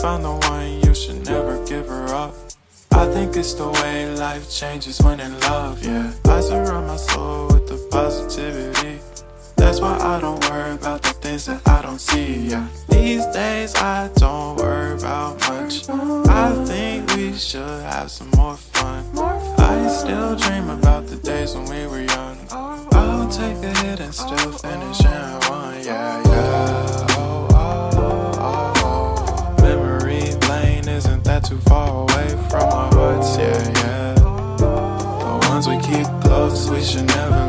found the one, you should never give her up. I think it's the way life changes when in love, yeah. I surround my soul with the positivity. That's why I don't worry about the things that I don't see, yeah. These days I don't worry about much. I think we should have some more fun. I still dream about the days when we were young. I'll take a hit and still finish in one, yeah, yeah. Oh, oh, oh, oh. Memory lane, isn't that too far away from our hearts, yeah, yeah. The ones we keep close, we should never